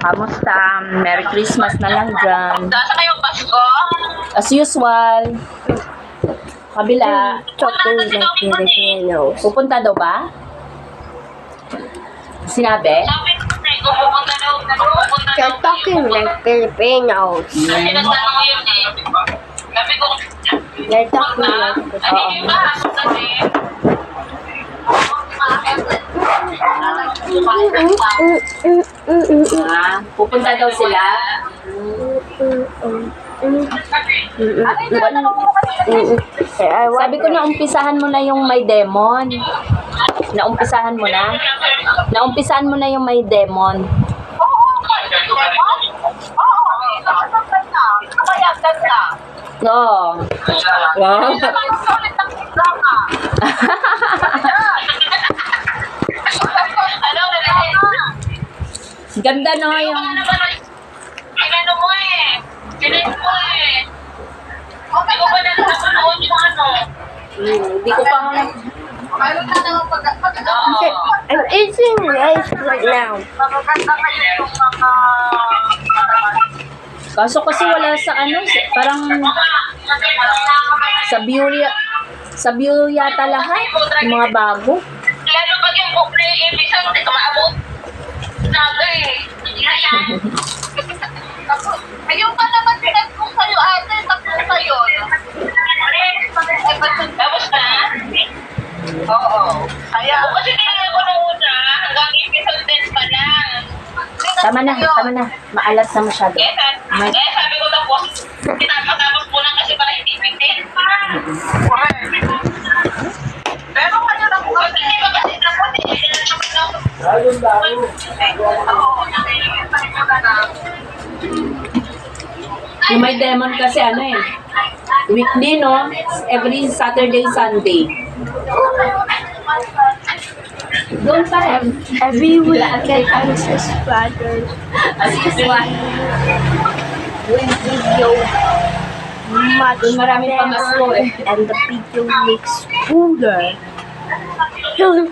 Kamusta? Merry Christmas na lang dyan. Nasa kayong Pasko? As usual. Kabila. Talking like Filipinos. Pupunta daw ba? Sinabi? Sabi ko kung pupunta daw. You're talking like Filipinos. Kasi nagtanong ko yun eh. Sabi ko, You're talking like ano yung bahasa kasi? Pupunta daw sila. Sabi ko na umpisahan mo na yung may demon. Naumpisahan mo na? Naumpisahan mo na yung may demon. Oo. Wow. Ganda no yung... Ano mo eh. Sinig mo eh. Hindi ko pa nanonood yung ano. Hindi ko pa nga... I'm eating rice right now. Kaso kasi wala sa ano, parang sa view yata lahat, yung mga bago. Lalo pag yung buple, ibig sabihin, hindi ka maabot. Naga eh. Ayun pa naman pinag-book sa'yo ate, tapos sa'yo. Tapos na? Oo. Kaya, kasi tinignan ko nung una, hanggang episode 10 pa lang. Tama na. Maalat na masyado. Kaya sabi ko tapos, tinapatapos mo lang kasi para hindi bitin. Correct. Pero kanya lang po. Hindi ba kasi tapos, hindi na naman ako. Oo, Yung may demon kasi ano eh, weekly no, every Saturday, Sunday. Doon pa rin. Every weekend I'm just father. As usual. Doing video. Doon marami pa masko eh. And the video makes cooler. Dun.